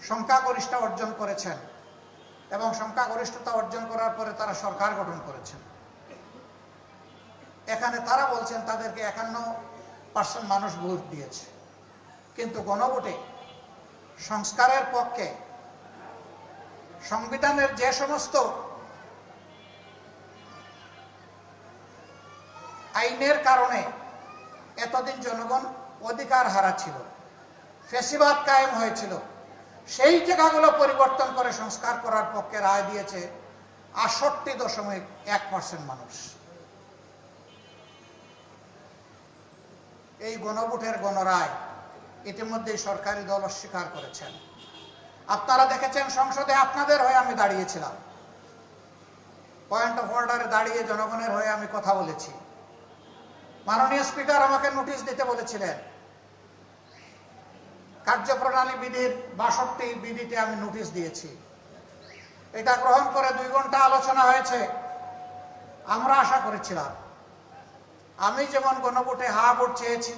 সংখ্যাগরিষ্ঠতা অর্জন করেছেন এবং সংখ্যাগরিষ্ঠতা অর্জন করার পরে তারা সরকার গঠন করেছেন। এখানে তারা বলছেন তাদেরকে 51% মানুষ ভোট দিয়েছে, কিন্তু গণভোটে সংস্কারের পক্ষে সংবিধানের যে সমস্ত আইনের কারণে এতদিন জনগণ অধিকার হারাচ্ছিল, ফ্যাসিবাদ কায়েম হয়েছিল, সেই জায়গাগুলো পরিবর্তন করে সংস্কার করার পক্ষে রায় দিয়েছে 68.1% মানুষ। এই গণভোটের গণরায় ইতিমধ্যেই সরকারি দল অস্বীকার করেছেন। আপনারা দেখেছেন সংসদে আপনাদের হয়ে আমি দাঁড়িয়েছিলাম, পয়েন্ট অফ অর্ডারে দাঁড়িয়ে জনগণের হয়ে আমি কথা বলেছি। মাননীয় স্পিকার আমাকে নোটিশ দিতে বলেছিলেন, কার্যপ্রণালী বিধির 62 বিধিতে আমি নোটিশ দিয়েছি। এটা গ্রহণ করে 2 ঘন্টা আলোচনা হয়েছে। আমরা আশা করেছিলাম, আমি যেমন গণভোটে হা ভোট চেয়েছি,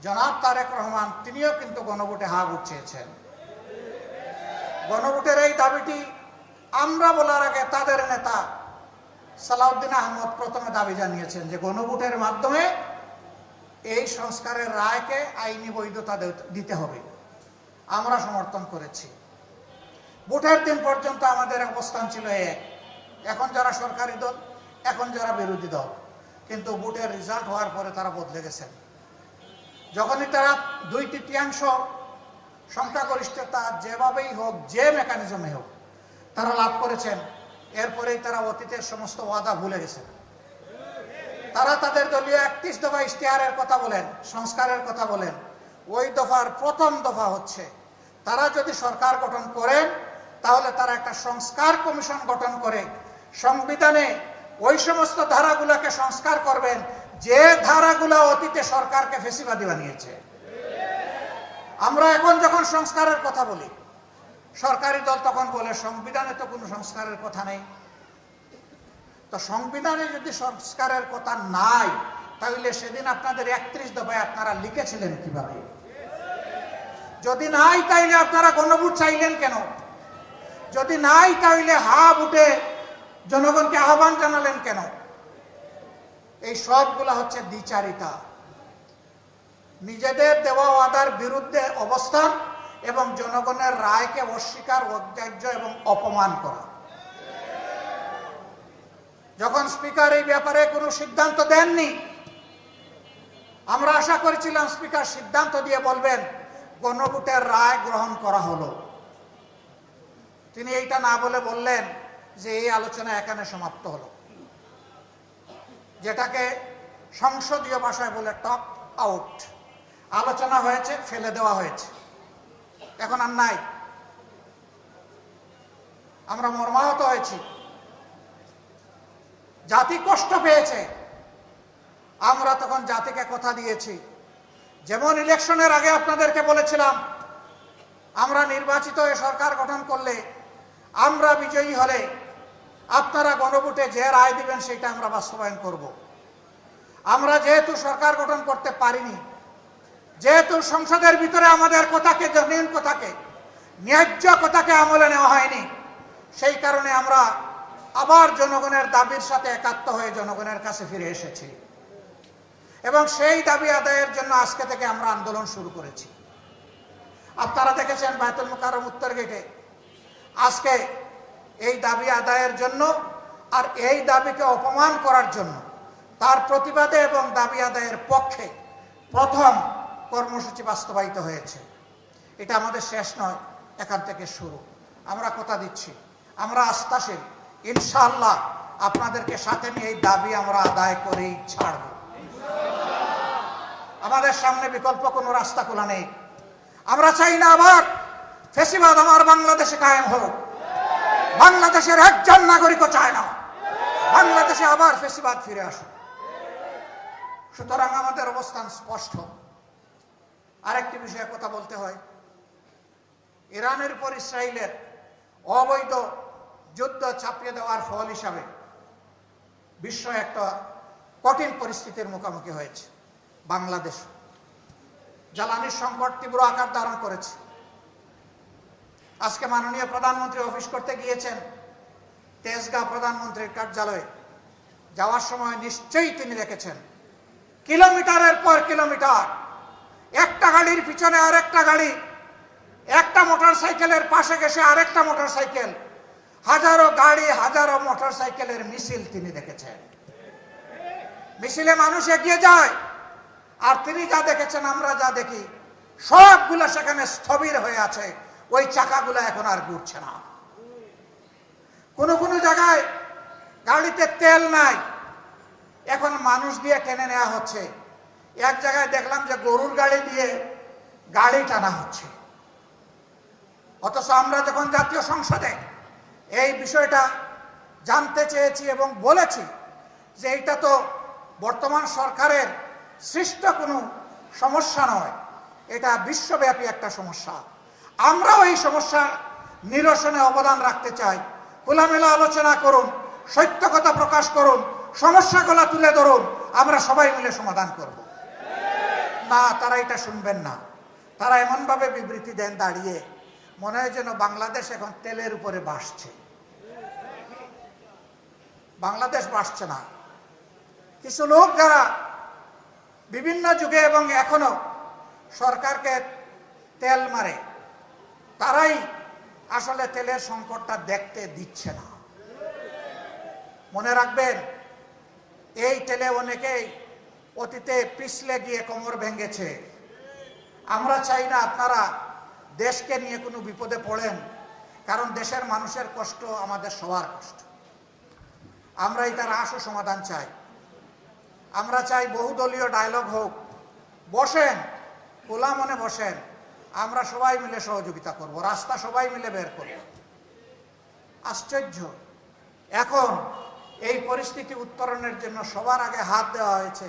জনাব তারেক রহমান তিনিও কিন্তু গণভোটে হা ভোট চেয়েছেন। গণভোটের এই দাবিটি আমরা বলার আগে তাদের নেতা সালাউদ্দিন আহমদ প্রথমে দাবি জানিয়েছেন যে গণভোটের মাধ্যমে এই সংস্কারের রায়কে আইনি বৈধতা দিতে হবে। আমরা সমর্থন করেছি। ভোটের দিন পর্যন্ত আমাদের অবস্থান ছিল এক, এখন যারা সরকারি দল, এখন যারা বিরোধী দল, কিন্তু ভোটের রেজাল্ট হওয়ার পরে তারা বদলে গেছেন। যখনই তারা 2/3 সংখ্যাগরিষ্ঠতা যেভাবেই হোক, যে মেকানিজমে হোক তারা লাভ করেছেন, এরপরেই তারা অতীতের সমস্ত ওয়াদা ভুলে গেছেন। তারা তাদের দলীয় 31 দফা ইশতেহারের কথা বলেন, সংস্কারের কথা বলেন। ওই দফার প্রথম দফা হচ্ছে তারা যদি সরকার গঠন করেন তাহলে তারা একটা সংস্কার কমিশন গঠন করে সংবিধানে ওই সমস্ত ধারাগুলোকে সংস্কার করবেন যে ধারাগুলো অতীতে সরকারকে ফ্যাসিবাদী বানিয়েছে। আমরা এখন যখন সংস্কারের কথা বলি, সরকারি দল তখন বলে সংবিধানে তো কোনো সংস্কারের কথা নেই। তো সংবিধানে যদি সংস্কারের কথা নাই, তাহলে সেদিন আপনাদের 31 দফায় আপনারা লিখেছিলেন কিভাবে? যদি নাই তাইলে আপনারা গণভোট চাইলেন কেন? যদি নাই তাহলে হা ভোটে জনগণকে আহ্বান জানালেন কেন? এই সবগুলা হচ্ছে দ্বিচারিতা, নিজেদের দেওয়া ওয়াদার বিরুদ্ধে অবস্থান এবং জনগণের রায়কে অস্বীকার, অগ্রাহ্য এবং অপমান করা। যখন স্পিকার এই ব্যাপারে কোনো সিদ্ধান্ত দেননি, আমরা আশা করেছিলাম স্পিকার সিদ্ধান্ত দিয়ে বলবেন গণভোটের রায় গ্রহণ করা হলো। তিনি এইটা না বলে বললেন যে এই আলোচনা এখানে সমাপ্ত হলো, যেটাকে সংসদীয় ভাষায় বলে টক আউট। আলোচনা হয়েছে, ফেলে দেওয়া হয়েছে, এখন আর নাই। আমরা মর্মাহত হয়েছি, জাতি কষ্ট পেয়েছে। আমরা তখন জাতিকে কথা দিয়েছি, যেমন ইলেকশনের আগে আপনাদেরকে বলেছিলাম আমরা নির্বাচিত হয়ে সরকার গঠন করলে, আমরা বিজয়ী হলে আপনারা গণভোটে যে রায় দিবেন সেটা আমরা বাস্তবায়ন করব। আমরা যেহেতু সরকার গঠন করতে পারিনি, যেহেতু সংসদের ভিতরে আমাদের কথাকে, জনগণ কথাকে, ন্যায্য কথাকে আমলে নেওয়া হয়নি, সেই কারণে আমরা আবার জনগণের দাবির সাথে একাত্ম হয়ে জনগণের কাছে ফিরে এসেছি এবং সেই দাবি আদায়ের জন্য আজকে থেকে আমরা আন্দোলন শুরু করেছি। আপনারা দেখেছেন বায়তুল মুকাররম উত্তর গেটে আজকে এই দাবি আদায়ের জন্য আর এই দাবিকে অপমান করার জন্য, তার প্রতিবাদে এবং দাবি আদায়ের পক্ষে প্রথম কর্মসূচি বাস্তবায়িত হয়েছে। এটা আমাদের শেষ নয়, এখান থেকে শুরু। আমরা কথা দিচ্ছি, আমরা আস্থাশীল, ইনশাআল্লাহ আপনাদেরকে সাথে নিয়ে এই দাবি আমরা আদায় করেই ছাড়ব। আমাদের সামনে বিকল্প কোনো রাস্তা খোলা নেই। আমরা চাই না আবার ফ্যাসিবাদ আমার বাংলাদেশে কায়েম হোক। বাংলাদেশের একজন নাগরিকও চায় না বাংলাদেশে আবার ফ্যাসিবাদ ফিরে আসুক। সুতরাং আমাদের অবস্থান স্পষ্ট। আরেকটি বিষয়ে কথা বলতে হয়, ইরানের উপর ইসরায়েলের অবৈধ যুদ্ধ চাপিয়ে দেওয়ার ফল হিসাবে বিশ্ব একটা কঠিন পরিস্থিতির মুখোমুখি হয়েছে। বাংলাদেশ জ্বালানির সংকট তীব্র আকার ধারণ করেছে। আজকে মাননীয় প্রধানমন্ত্রী অফিস করতে গিয়েছেন তেজগাঁও প্রধানমন্ত্রীর কার্যালয়ে। যাওয়ার সময় নিশ্চয়ই তিনি দেখেছেন কিলোমিটারের পর কিলোমিটার একটা গাড়ির পিছনে আরেকটা গাড়ি, একটা মোটরসাইকেলের পাশে গেছে আরেকটা মোটরসাইকেল, হাজারো গাড়ি হাজারো মোটরসাইকেলের মিছিল তিনি দেখেছেন। মিছিলে মানুষ এগিয়ে যায়, আর তিনি যা দেখেছেন আমরা যা দেখি সবগুলো সেখানে স্থবির হয়ে আছে, ওই চাকাগুলো এখন আর ঘুরছে না। কোন কোন জায়গায় গাড়িতে তেল নাই, এখন মানুষ দিয়ে টেনে নেওয়া হচ্ছে। এক জায়গায় দেখলাম যে গরুর গাড়ি দিয়ে গাড়ি টানা হচ্ছে। অথচ আমরা যখন জাতীয় সংসদে এই বিষয়টা জানতে চেয়েছি এবং বলেছি যে এটা তো বর্তমান সরকারের সৃষ্ট কোনো সমস্যা নয়, এটা বিশ্বব্যাপী একটা সমস্যা, আমরাও এই সমস্যা নিরসনে অবদান রাখতে চাই। খোলামেলা আলোচনা করুন, সত্য কথা প্রকাশ করুন, সমস্যাগুলো তুলে ধরুন, আমরা সবাই মিলে সমাধান করব। না, তারা এটা শুনবেন না। তারা এমনভাবে বিবৃতি দেন দাঁড়িয়ে, মনে হয় যেন বাংলাদেশ এখন তেলের উপরে ভাসছে। বাংলাদেশ ভাসছে না। কিছু লোক যারা বিভিন্ন যুগে এবং এখনো সরকারকে তেল মারে, তারাই আসলে তেলের সংকটটা দেখতে দিচ্ছে না। মনে রাখবেন, এই তেলে অনেকেই অতীতে পিছলে গিয়ে কোমর ভেঙেছে। আমরা চাই না আপনারা দেশকে নিয়ে কোনো বিপদে পড়েন, কারণ দেশের মানুষের কষ্ট আমাদের সবার কষ্ট। আমরা এটার আশু সমাধান চাই। আমরা চাই বহুদলীয় ডায়লগ হোক, বসেন, খোলা মনে বসেন, আমরা সবাই মিলে সহযোগিতা করব, রাস্তা সবাই মিলে বের করব। আশ্চর্য, এখন এই পরিস্থিতি উত্তরণের জন্য সবার আগে হাত দেওয়া হয়েছে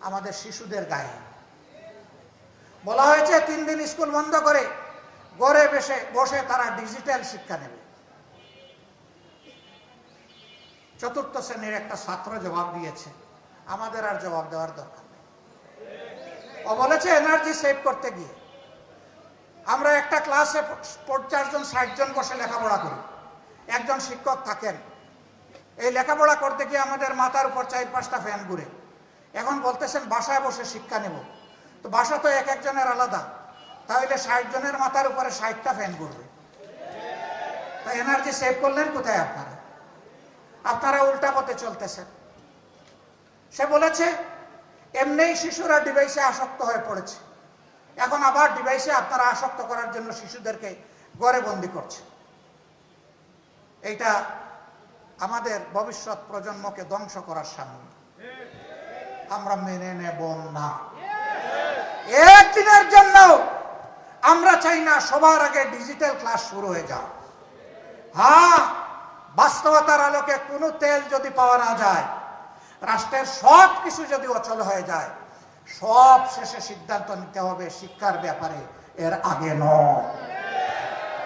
আমাদের শিশুদের গায়ে। বলা হয়েছে 3 দিন স্কুল বন্ধ করে ঘরে বসে তারা ডিজিটাল শিক্ষা নেবে। 4th শ্রেণীর একটা ছাত্র জবাব দিয়েছে, আমাদের আর জবাব দেওয়ার দরকার নেই। ও বলেছে এনার্জি সেভ করতে গিয়ে আমরা একটা ক্লাসে 50 জন 60 জন বসে লেখাপড়া করি, একজন শিক্ষক থাকেন। এই লেখাপড়া করতে গিয়ে আমাদের মাথার উপর 4-5টা ফ্যান ঘুরে। এখন বলতেছেন বাসায় বসে শিক্ষা নেব, তো বাসা তো এক একজনের আলাদা, তাহলে 60 জনের মাথার উপরে 60টা ফ্যান ঘুরবে। তো এনার্জি সেভ করলেন কোথায় আপনারা? আপনারা উল্টা পথে চলতেছেন। সে বলেছে এমনিই শিশুরা ডিভাইসে আসক্ত হয়ে পড়েছে, এখন আবার ডিভাইসে আপনারা আসক্ত করার জন্য শিশুদেরকে ঘরে বন্দি করছে। এইটা আমাদের ভবিষ্যৎ প্রজন্মকে ধ্বংস করার সামিল, আমরা মেনে নেব না। একদিনের জন্য আমরা চাই না সবার আগে ডিজিটাল ক্লাস শুরু হয়ে যাও। হ্যাঁ, বাস্তবতার আলোকে কোনো তেল যদি পাওয়া না যায়, রাষ্ট্রের সব কিছু যদি অচল হয়ে যায়, সব শেষে সিদ্ধান্ত নিতে হবে শিক্ষার ব্যাপারে, এর আগে নয়।